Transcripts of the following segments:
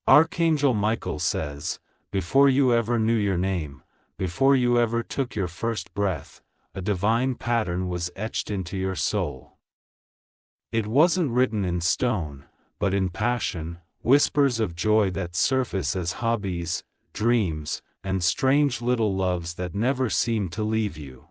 Archangel Michael says, before you ever knew your name, before you ever took your first breath, a divine pattern was etched into your soul. It wasn't written in stone, but in passion, whispers of joy that surface as hobbies, dreams, and strange little loves that never seem to leave you.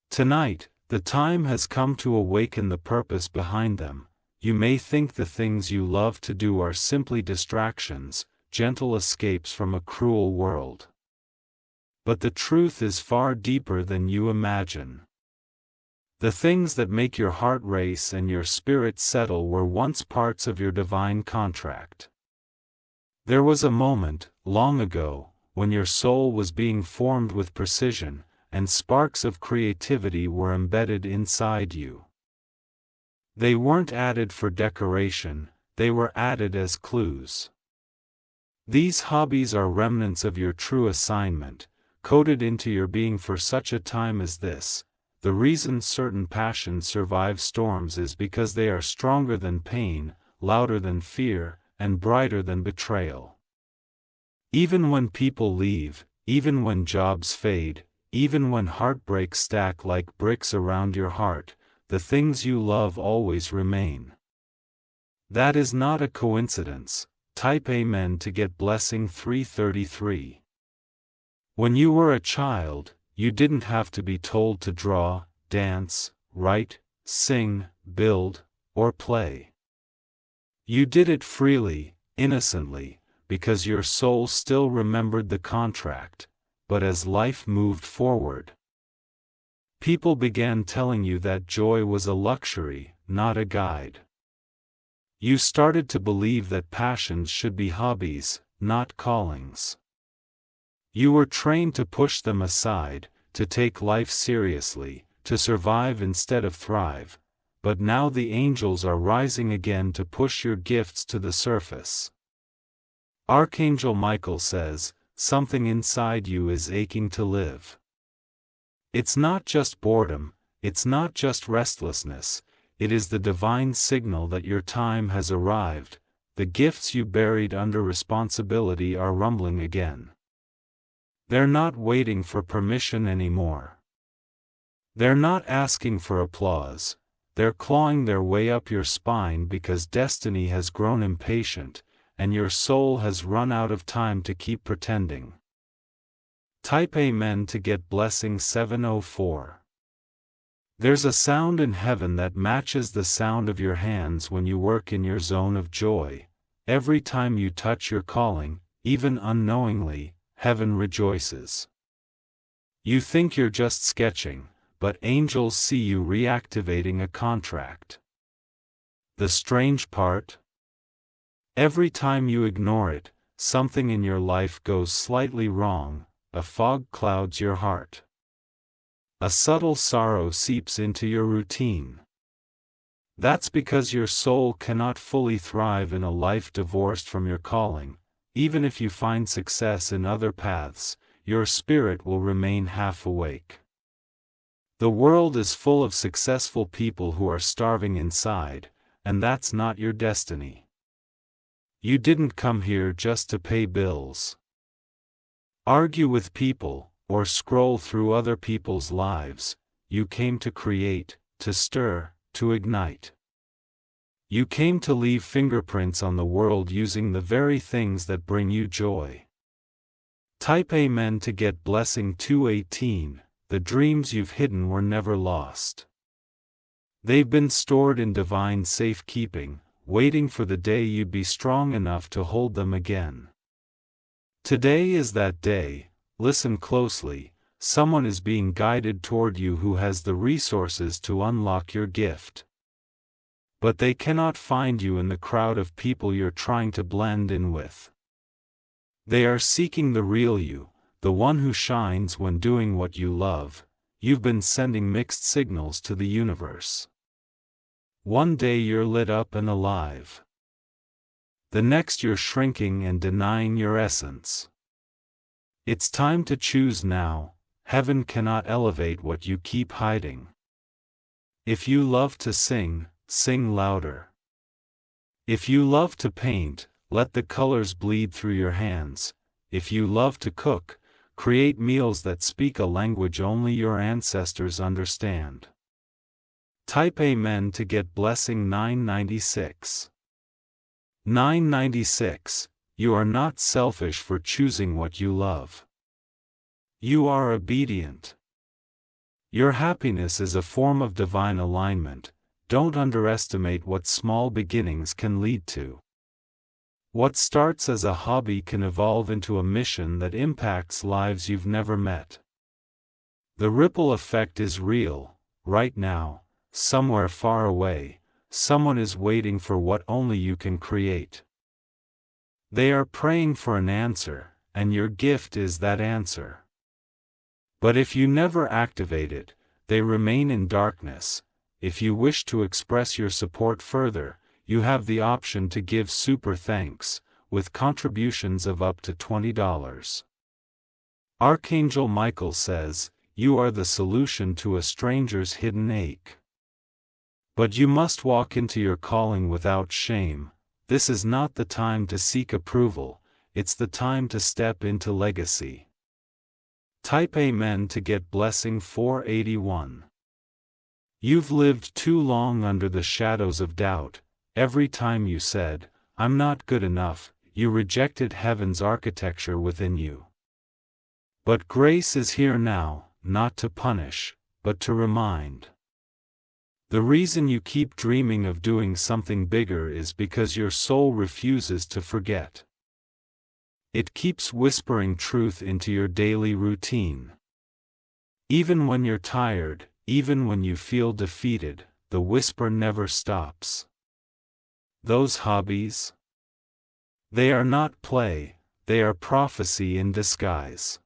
Tonight, the time has come to awaken the purpose behind them. You may think the things you love to do are simply distractions, gentle escapes from a cruel world. But the truth is far deeper than you imagine. The things that make your heart race and your spirit settle were once parts of your divine contract. There was a moment, long ago, when your soul was being formed with precision, and sparks of creativity were embedded inside you. They weren't added for decoration, they were added as clues. These hobbies are remnants of your true assignment, coded into your being for such a time as this. The reason certain passions survive storms is because they are stronger than pain, louder than fear, and brighter than betrayal. Even when people leave, even when jobs fade, even when heartbreaks stack like bricks around your heart, the things you love always remain. That is not a coincidence. Type Amen to get blessing 333. When you were a child, you didn't have to be told to draw, dance, write, sing, build, or play. You did it freely, innocently, because your soul still remembered the contract. But as life moved forward, people began telling you that joy was a luxury, not a guide. You started to believe that passions should be hobbies, not callings. You were trained to push them aside, to take life seriously, to survive instead of thrive, but now the angels are rising again to push your gifts to the surface. Archangel Michael says, something inside you is aching to live. It's not just boredom, it's not just restlessness, it is the divine signal that your time has arrived. The gifts you buried under responsibility are rumbling again. They're not waiting for permission anymore. They're not asking for applause, they're clawing their way up your spine because destiny has grown impatient, and your soul has run out of time to keep pretending. Type Amen to get blessing 704. There's a sound in heaven that matches the sound of your hands when you work in your zone of joy. Every time you touch your calling, even unknowingly, heaven rejoices. You think you're just sketching, but angels see you reactivating a contract. The strange part? Every time you ignore it, something in your life goes slightly wrong. A fog clouds your heart. A subtle sorrow seeps into your routine. That's because your soul cannot fully thrive in a life divorced from your calling. Even if you find success in other paths, your spirit will remain half awake. The world is full of successful people who are starving inside, and that's not your destiny. You didn't come here just to pay bills, argue with people, or scroll through other people's lives. You came to create, to stir, to ignite. You came to leave fingerprints on the world using the very things that bring you joy. Type Amen to get blessing 218. The dreams you've hidden were never lost. They've been stored in divine safekeeping, waiting for the day you'd be strong enough to hold them again. Today is that day. Listen closely. Someone is being guided toward you who has the resources to unlock your gift. But they cannot find you in the crowd of people you're trying to blend in with. They are seeking the real you, the one who shines when doing what you love. You've been sending mixed signals to the universe. One day you're lit up and alive. The next you're shrinking and denying your essence. It's time to choose now. Heaven cannot elevate what you keep hiding. If you love to sing, sing louder. If you love to paint, let the colors bleed through your hands. If you love to cook, create meals that speak a language only your ancestors understand. Type Amen to get blessing 996. 996. You are not selfish for choosing what you love. You are obedient. Your happiness is a form of divine alignment. Don't underestimate what small beginnings can lead to. What starts as a hobby can evolve into a mission that impacts lives you've never met. The ripple effect is real. Right now, somewhere far away, someone is waiting for what only you can create. They are praying for an answer, and your gift is that answer. But if you never activate it, they remain in darkness. If you wish to express your support further, you have the option to give super thanks, with contributions of up to $20. Archangel Michael says, you are the solution to a stranger's hidden ache. But you must walk into your calling without shame. This is not the time to seek approval, it's the time to step into legacy. Type Amen to get blessing 481. You've lived too long under the shadows of doubt. Every time you said, I'm not good enough, you rejected heaven's architecture within you. But grace is here now, not to punish, but to remind. The reason you keep dreaming of doing something bigger is because your soul refuses to forget. It keeps whispering truth into your daily routine. Even when you're tired, even when you feel defeated, the whisper never stops. Those hobbies? They are not play, they are prophecy in disguise.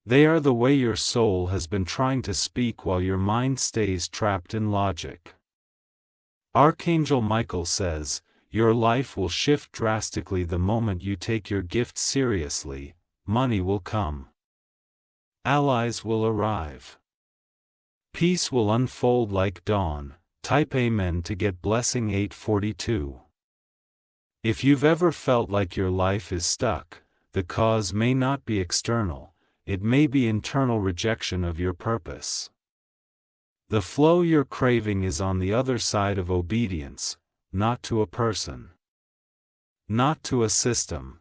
They are the way your soul has been trying to speak while your mind stays trapped in logic. Archangel Michael says, your life will shift drastically the moment you take your gift seriously. Money will come. Allies will arrive. Peace will unfold like dawn. Type Amen to get blessing 842. If you've ever felt like your life is stuck, the cause may not be external. It may be internal rejection of your purpose. The flow you're craving is on the other side of obedience, not to a person, not to a system,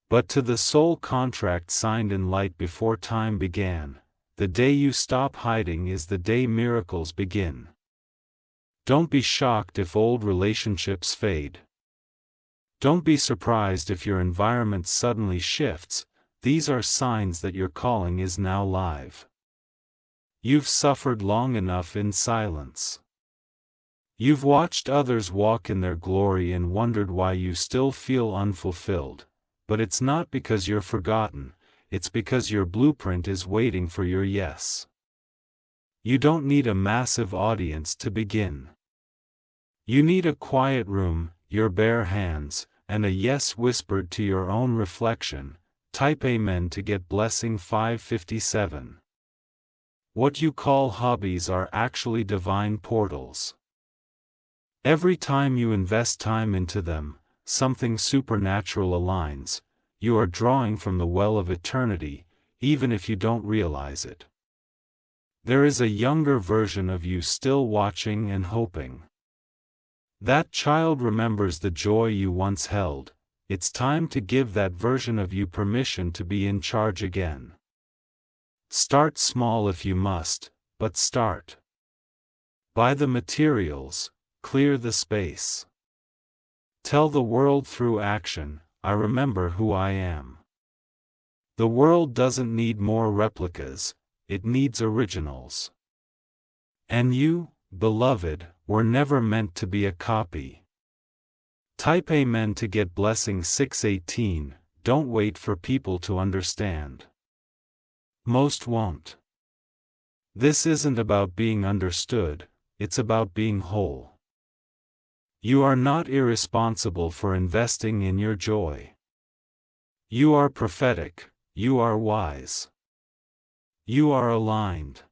but to the soul contract signed in light before time began. The day you stop hiding is the day miracles begin. Don't be shocked if old relationships fade. Don't be surprised if your environment suddenly shifts. These are signs that your calling is now live. You've suffered long enough in silence. You've watched others walk in their glory and wondered why you still feel unfulfilled. But it's not because you're forgotten, it's because your blueprint is waiting for your yes. You don't need a massive audience to begin. You need a quiet room, your bare hands, and a yes whispered to your own reflection. Type Amen to get blessing 557. What you call hobbies are actually divine portals. Every time you invest time into them, something supernatural aligns. You are drawing from the well of eternity, even if you don't realize it. There is a younger version of you still watching and hoping. That child remembers the joy you once held. It's time to give that version of you permission to be in charge again. Start small if you must, but start. Buy the materials, clear the space. Tell the world through action, I remember who I am. The world doesn't need more replicas, it needs originals. And you, beloved, were never meant to be a copy. Type Amen to get blessing 618. Don't wait for people to understand. Most won't. This isn't about being understood, it's about being whole. You are not irresponsible for investing in your joy. You are prophetic, you are wise. You are aligned.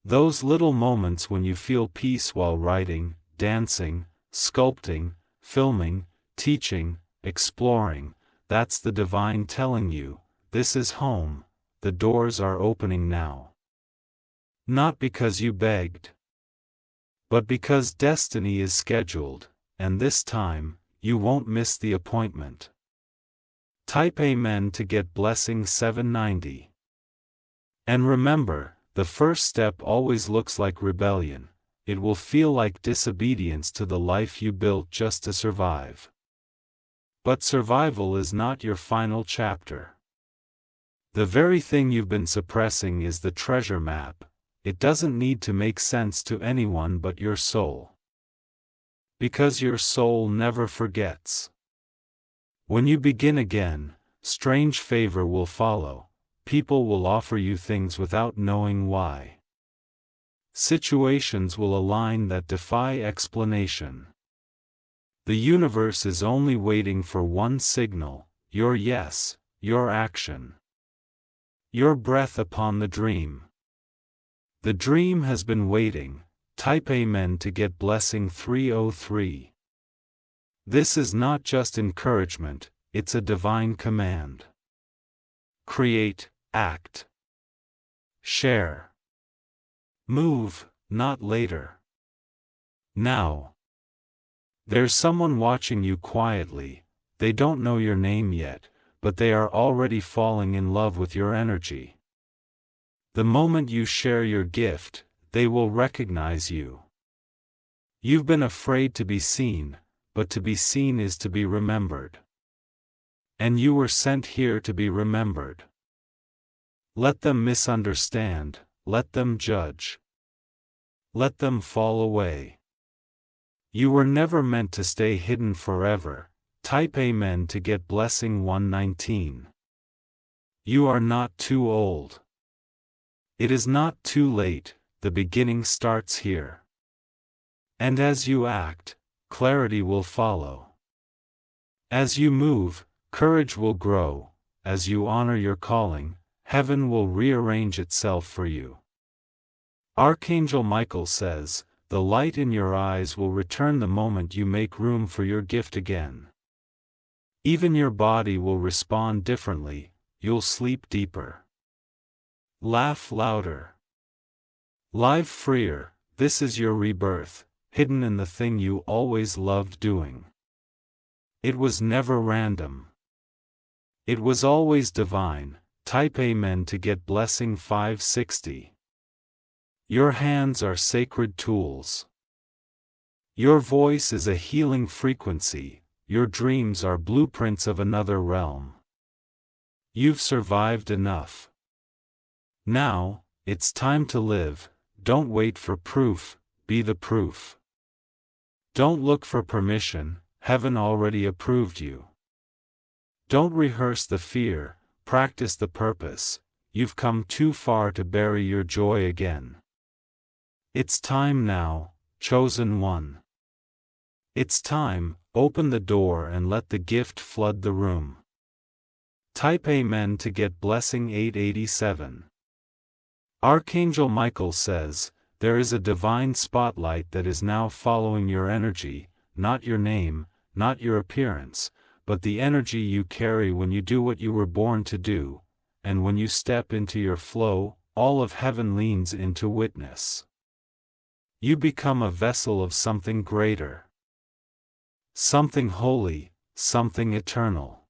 Those little moments when you feel peace while writing, dancing, sculpting, filming, teaching, exploring. That's the divine telling you, this is home, the doors are opening now. Not because you begged, but because destiny is scheduled, and this time, you won't miss the appointment. Type Amen to get blessing 790. And remember, the first step always looks like rebellion. It will feel like disobedience to the life you built just to survive. But survival is not your final chapter. The very thing you've been suppressing is the treasure map. It doesn't need to make sense to anyone but your soul. Because your soul never forgets. When you begin again, strange favor will follow. People will offer you things without knowing why. Situations will align that defy explanation. The universe is only waiting for one signal, your yes, your action. Your breath upon the dream. The dream has been waiting. Type Amen to get blessing 303. This is not just encouragement, it's a divine command. Create, act. Share. Move, not later. Now. There's someone watching you quietly. They don't know your name yet, but they are already falling in love with your energy. The moment you share your gift, they will recognize you. You've been afraid to be seen, but to be seen is to be remembered. And you were sent here to be remembered. Let them misunderstand, let them judge. Let them fall away. You were never meant to stay hidden forever. Type Amen to get blessing 119. You are not too old. It is not too late, the beginning starts here. And as you act, clarity will follow. As you move, courage will grow. As you honor your calling, heaven will rearrange itself for you. Archangel Michael says, the light in your eyes will return the moment you make room for your gift again. Even your body will respond differently, you'll sleep deeper. Laugh louder. Live freer, this is your rebirth, hidden in the thing you always loved doing. It was never random. It was always divine. Type Amen to get blessing 560. Your hands are sacred tools. Your voice is a healing frequency, your dreams are blueprints of another realm. You've survived enough. Now, it's time to live. Don't wait for proof, be the proof. Don't look for permission, heaven already approved you. Don't rehearse the fear, practice the purpose. You've come too far to bury your joy again. It's time now, chosen one. It's time, open the door and let the gift flood the room. Type Amen to get blessing 887. Archangel Michael says, there is a divine spotlight that is now following your energy, not your name, not your appearance, but the energy you carry when you do what you were born to do, and when you step into your flow, all of heaven leans in to witness. You become a vessel of something greater. Something holy, something eternal.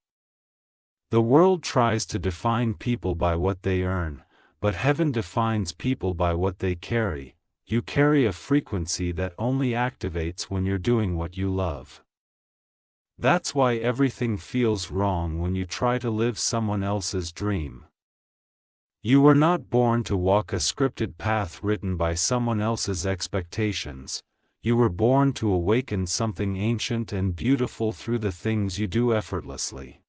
The world tries to define people by what they earn, but heaven defines people by what they carry. You carry a frequency that only activates when you're doing what you love. That's why everything feels wrong when you try to live someone else's dream. You were not born to walk a scripted path written by someone else's expectations. You were born to awaken something ancient and beautiful through the things you do effortlessly.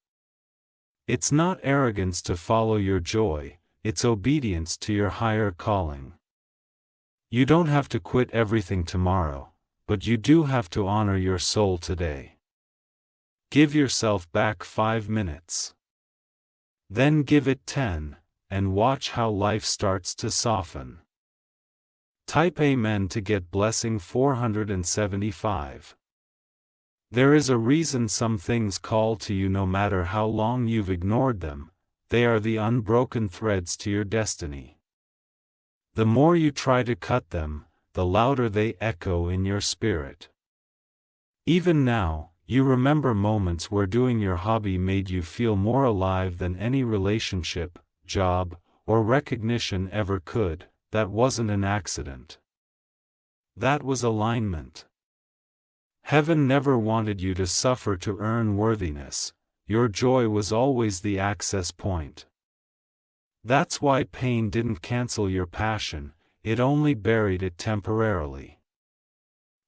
It's not arrogance to follow your joy, it's obedience to your higher calling. You don't have to quit everything tomorrow, but you do have to honor your soul today. Give yourself back 5 minutes. Then give it 10. And watch how life starts to soften. Type Amen to get blessing 475. There is a reason some things call to you no matter how long you've ignored them. They are the unbroken threads to your destiny. The more you try to cut them, the louder they echo in your spirit. Even now, you remember moments where doing your hobby made you feel more alive than any relationship, job, or recognition ever could. That wasn't an accident. That was alignment. Heaven never wanted you to suffer to earn worthiness. Your joy was always the access point. That's why pain didn't cancel your passion, it only buried it temporarily.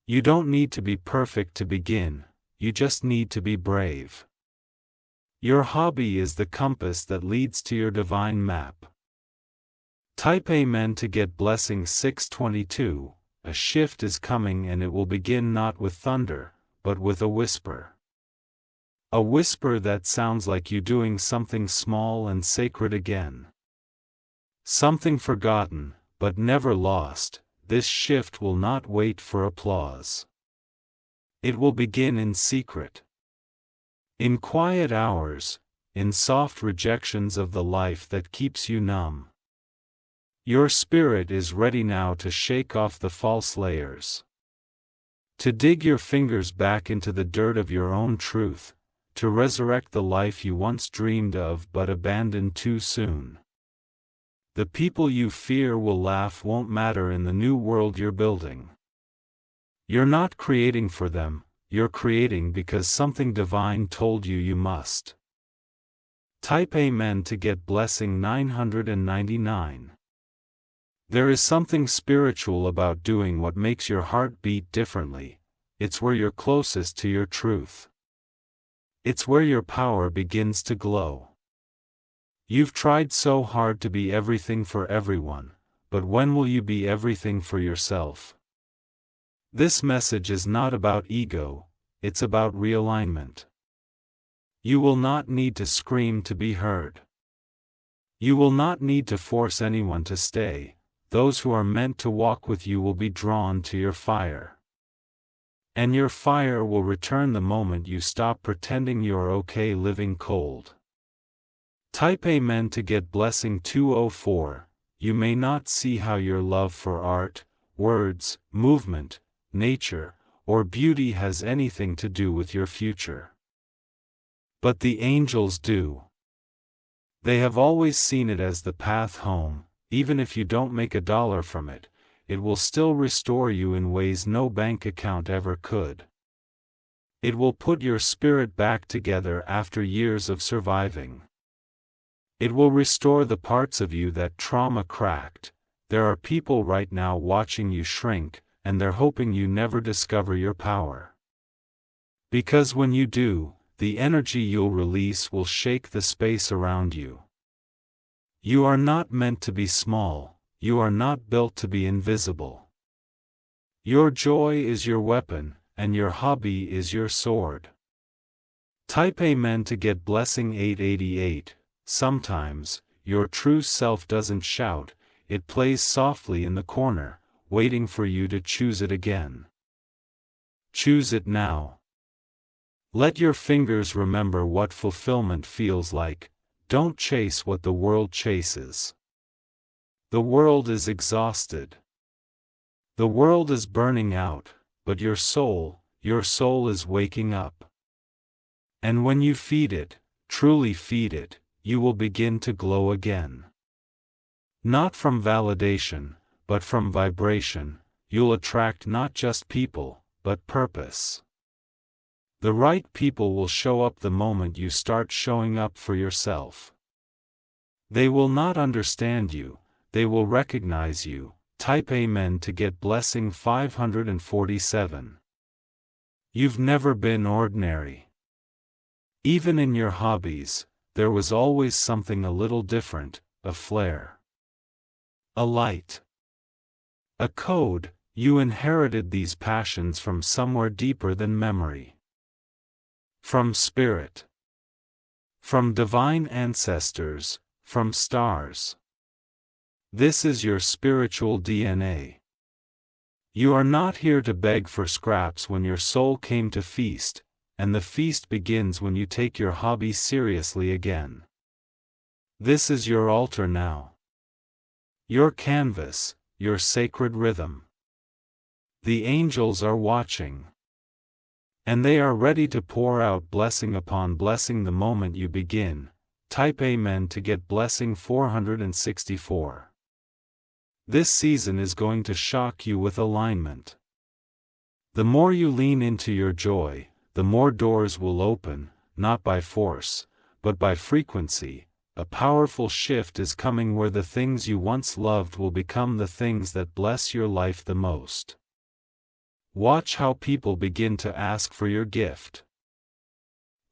You don't need to be perfect to begin, you just need to be brave. Your hobby is the compass that leads to your divine map. Type Amen to get blessing 622. A shift is coming and it will begin not with thunder, but with a whisper. A whisper that sounds like you doing something small and sacred again. Something forgotten, but never lost. This shift will not wait for applause. It will begin in secret. In quiet hours, in soft rejections of the life that keeps you numb. Your spirit is ready now to shake off the false layers. To dig your fingers back into the dirt of your own truth, to resurrect the life you once dreamed of but abandoned too soon. The people you fear will laugh won't matter in the new world you're building. You're not creating for them, you're creating because something divine told you you must. Type Amen to get blessing 999. There is something spiritual about doing what makes your heart beat differently. It's where you're closest to your truth. It's where your power begins to glow. You've tried so hard to be everything for everyone, but when will you be everything for yourself? This message is not about ego, it's about realignment. You will not need to scream to be heard. You will not need to force anyone to stay. Those who are meant to walk with you will be drawn to your fire. And your fire will return the moment you stop pretending you're okay living cold. Type Amen to get blessing 204. You may not see how your love for art, words, movement, nature, or beauty has anything to do with your future. But the angels do. They have always seen it as the path home. Even if you don't make $1 from it, it will still restore you in ways no bank account ever could. It will put your spirit back together after years of surviving. It will restore the parts of you that trauma cracked. There are people right now watching you shrink, and they're hoping you never discover your power. Because when you do, the energy you'll release will shake the space around you. You are not meant to be small, you are not built to be invisible. Your joy is your weapon, and your hobby is your sword. Type Amen to get blessing 888. Sometimes, your true self doesn't shout, it plays softly in the corner, waiting for you to choose it again. Choose it now. Let your fingers remember what fulfillment feels like. Don't chase what the world chases. The world is exhausted. The world is burning out, but your soul is waking up. And when you feed it, truly feed it, you will begin to glow again. Not from validation, but from vibration, you'll attract not just people, but purpose. The right people will show up the moment you start showing up for yourself. They will not understand you, they will recognize you. Type Amen to get blessing 547. You've never been ordinary. Even in your hobbies, there was always something a little different, a flair. A light. A code. You inherited these passions from somewhere deeper than memory. From spirit. From divine ancestors, from stars. This is your spiritual DNA. You are not here to beg for scraps when your soul came to feast, and the feast begins when you take your hobby seriously again. This is your altar now. Your canvas, your sacred rhythm. The angels are watching. And they are ready to pour out blessing upon blessing the moment you begin. Type Amen to get blessing 464. This season is going to shock you with alignment. The more you lean into your joy, the more doors will open, not by force, but by frequency. A powerful shift is coming where the things you once loved will become the things that bless your life the most. Watch how people begin to ask for your gift.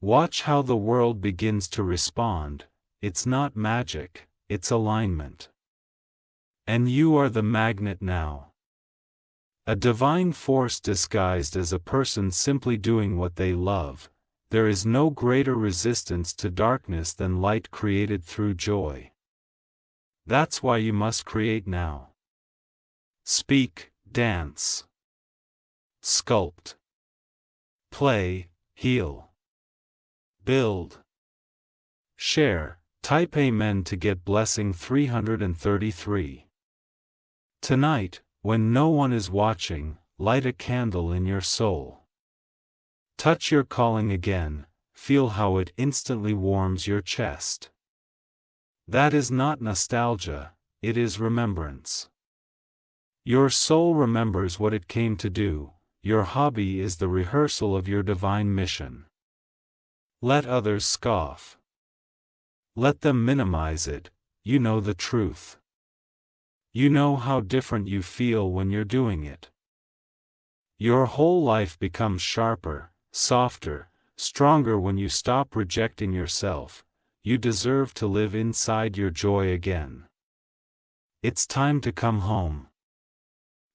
Watch how the world begins to respond. It's not magic, it's alignment. And you are the magnet now. A divine force disguised as a person simply doing what they love. There is no greater resistance to darkness than light created through joy. That's why you must create now. Speak, dance, sculpt, play, heal, build, share. Type Amen to get blessing 333. Tonight, when no one is watching, light a candle in your soul. Touch your calling again, feel how it instantly warms your chest. That is not nostalgia, it is remembrance. Your soul remembers what it came to do. Your hobby is the rehearsal of your divine mission. Let others scoff. Let them minimize it, you know the truth. You know how different you feel when you're doing it. Your whole life becomes sharper, softer, stronger when you stop rejecting yourself. You deserve to live inside your joy again. It's time to come home.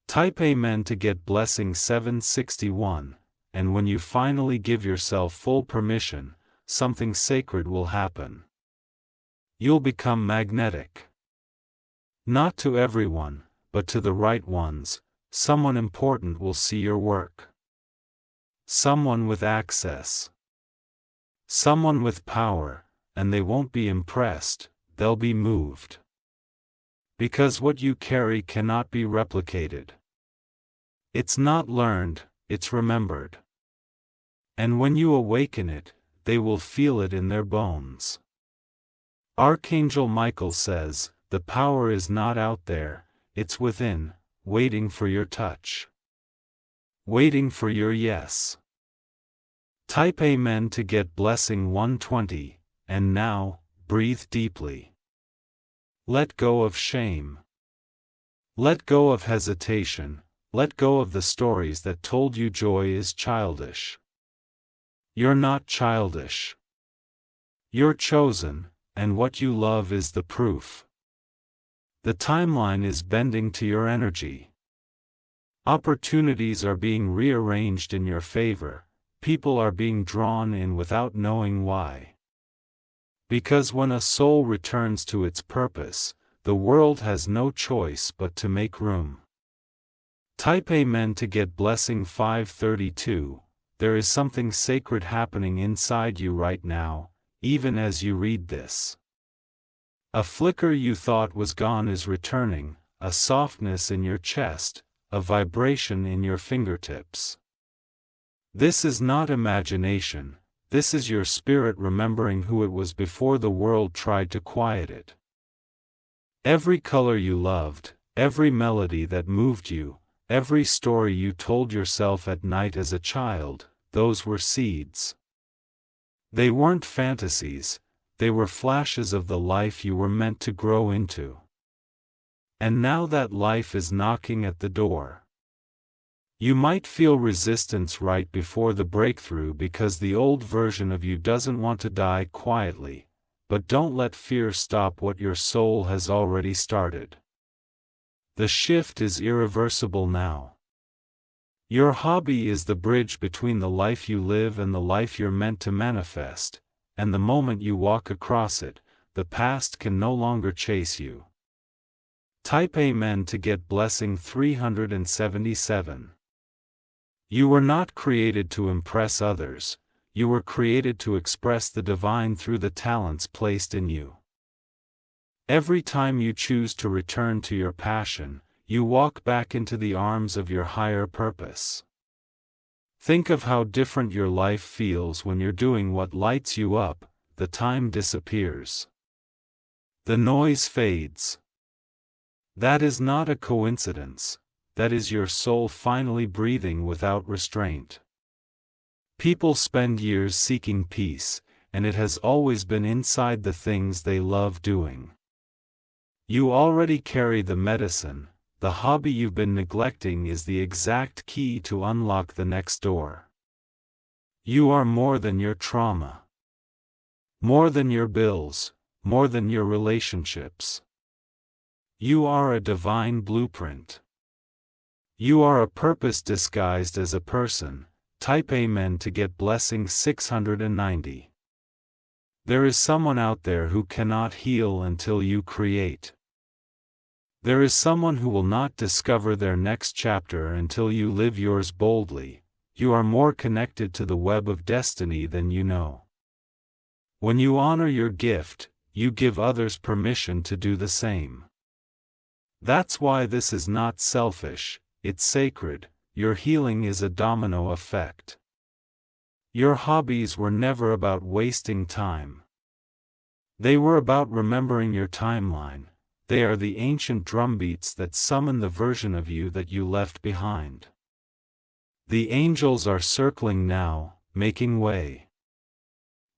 Type Amen to get blessing 761, and when you finally give yourself full permission, something sacred will happen. You'll become magnetic. Not to everyone, but to the right ones. Someone important will see your work. Someone with access. Someone with power, and they won't be impressed, they'll be moved. Because what you carry cannot be replicated. It's not learned, it's remembered. And when you awaken it, they will feel it in their bones. Archangel Michael says, the power is not out there, it's within, waiting for your touch. Waiting for your yes. Type Amen to get blessing 120, and now, breathe deeply. Let go of shame. Let go of hesitation, let go of the stories that told you joy is childish. You're not childish. You're chosen, and what you love is the proof. The timeline is bending to your energy. Opportunities are being rearranged in your favor, people are being drawn in without knowing why. Because when a soul returns to its purpose, the world has no choice but to make room. Type Amen to get blessing 532. There is something sacred happening inside you right now, even as you read this. A flicker you thought was gone is returning, a softness in your chest, a vibration in your fingertips. This is not imagination, this is your spirit remembering who it was before the world tried to quiet it. Every color you loved, every melody that moved you, every story you told yourself at night as a child, those were seeds. They weren't fantasies, they were flashes of the life you were meant to grow into. And now that life is knocking at the door. You might feel resistance right before the breakthrough because the old version of you doesn't want to die quietly, but don't let fear stop what your soul has already started. The shift is irreversible now. Your hobby is the bridge between the life you live and the life you're meant to manifest, and the moment you walk across it, the past can no longer chase you. Type Amen to get blessing 377. You were not created to impress others, you were created to express the divine through the talents placed in you. Every time you choose to return to your passion, you walk back into the arms of your higher purpose. Think of how different your life feels when you're doing what lights you up. The time disappears. The noise fades. That is not a coincidence. That is your soul finally breathing without restraint. People spend years seeking peace, and it has always been inside the things they love doing. You already carry the medicine. The hobby you've been neglecting is the exact key to unlock the next door. You are more than your trauma. More than your bills, more than your relationships. You are a divine blueprint. You are a purpose disguised as a person. Type Amen to get blessing 690. There is someone out there who cannot heal until you create. There is someone who will not discover their next chapter until you live yours boldly. You are more connected to the web of destiny than you know. When you honor your gift, you give others permission to do the same. That's why this is not selfish, it's sacred. Your healing is a domino effect. Your hobbies were never about wasting time. They were about remembering your timeline. They are the ancient drumbeats that summon the version of you that you left behind. The angels are circling now, making way.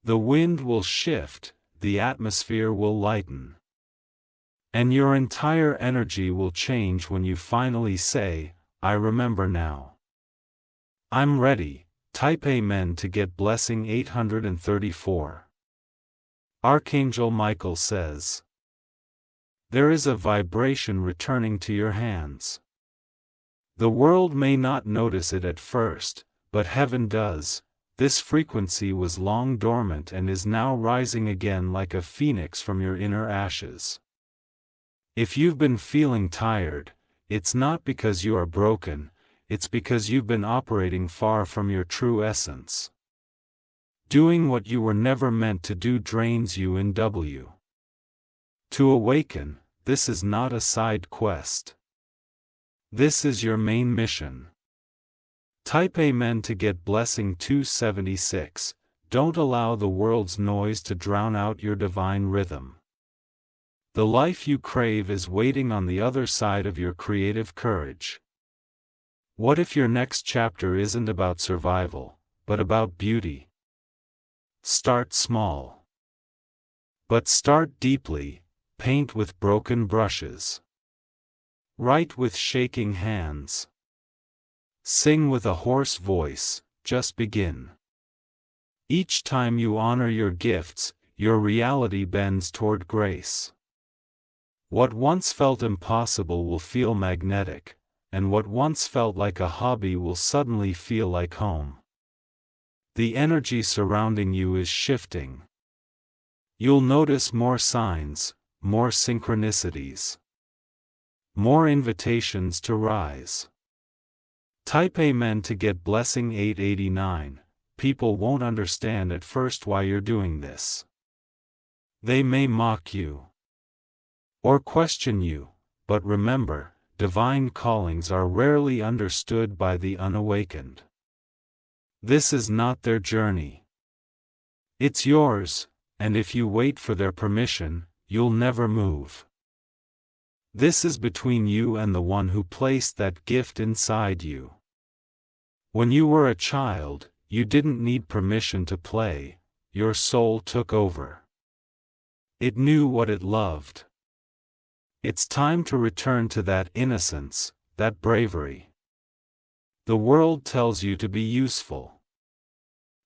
The wind will shift, the atmosphere will lighten. And your entire energy will change when you finally say, I remember now. I'm ready. Type Amen to get blessing 834. Archangel Michael says, there is a vibration returning to your hands. The world may not notice it at first, but heaven does. This frequency was long dormant and is now rising again like a phoenix from your inner ashes. If you've been feeling tired, it's not because you are broken, it's because you've been operating far from your true essence. Doing what you were never meant to do drains you in W. To awaken, this is not a side quest. This is your main mission. Type Amen to get blessing 276. Don't allow the world's noise to drown out your divine rhythm. The life you crave is waiting on the other side of your creative courage. What if your next chapter isn't about survival, but about beauty? Start small. But start deeply. Paint with broken brushes. Write with shaking hands. Sing with a hoarse voice. Just begin. Each time you honor your gifts, your reality bends toward grace. What once felt impossible will feel magnetic, and what once felt like a hobby will suddenly feel like home. The energy surrounding you is shifting. You'll notice more signs, more synchronicities, more invitations to rise. Type Amen to get blessing 889. People won't understand at first why you're doing this. They may mock you or question you, but remember, divine callings are rarely understood by the unawakened. This is not their journey. It's yours, and if you wait for their permission, you'll never move. This is between you and the one who placed that gift inside you. When you were a child, you didn't need permission to play. Your soul took over. It knew what it loved. It's time to return to that innocence, that bravery. The world tells you to be useful.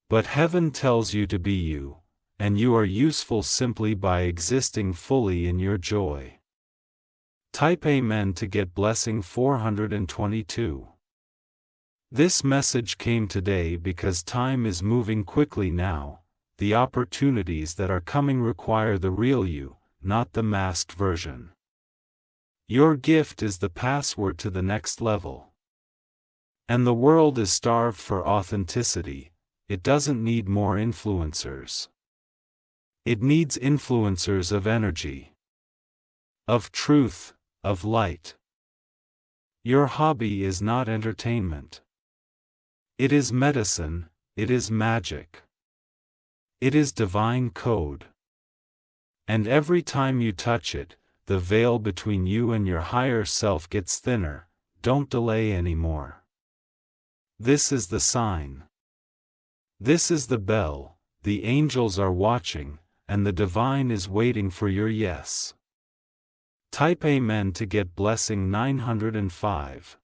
But heaven tells you to be you, and you are useful simply by existing fully in your joy. Type Amen to get blessing 422. This message came today because time is moving quickly now. The opportunities that are coming require the real you, not the masked version. Your gift is the password to the next level. And the world is starved for authenticity. it doesn't need more influencers. It needs influencers of energy, of truth, of light. Your hobby is not entertainment. It is medicine, it is magic. It is divine code. And every time you touch it, the veil between you and your higher self gets thinner. Don't delay anymore. This is the sign. This is the bell, the angels are watching, and the divine is waiting for your yes. Type Amen to get blessing 905.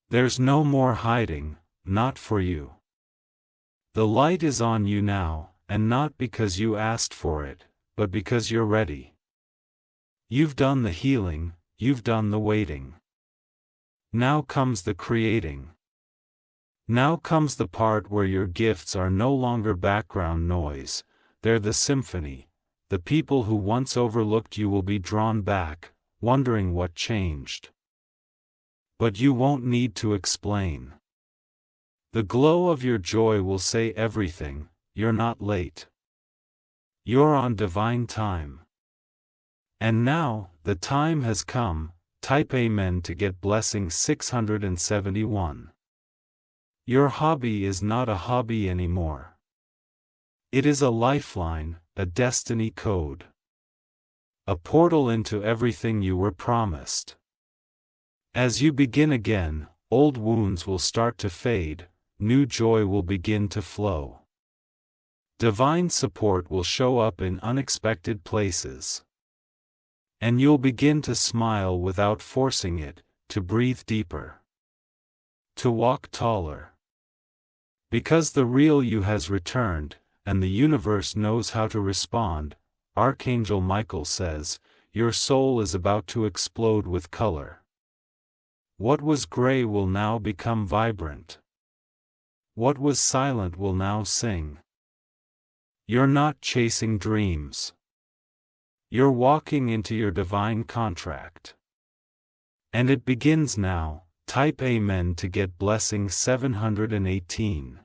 There's no more hiding, not for you. The light is on you now, and not because you asked for it, but because you're ready. You've done the healing, you've done the waiting. Now comes the creating. Now comes the part where your gifts are no longer background noise, they're the symphony. The people who once overlooked you will be drawn back, wondering what changed. But you won't need to explain. The glow of your joy will say everything. You're not late. You're on divine time. And now, the time has come. Type Amen to get blessing 671. Your hobby is not a hobby anymore. It is a lifeline, a destiny code. A portal into everything you were promised. As you begin again, old wounds will start to fade, new joy will begin to flow. Divine support will show up in unexpected places. And you'll begin to smile without forcing it, to breathe deeper, to walk taller. Because the real you has returned, and the universe knows how to respond, Archangel Michael says, your soul is about to explode with color. What was gray will now become vibrant. What was silent will now sing. You're not chasing dreams. You're walking into your divine contract. And it begins now. Type Amen to get blessing 718.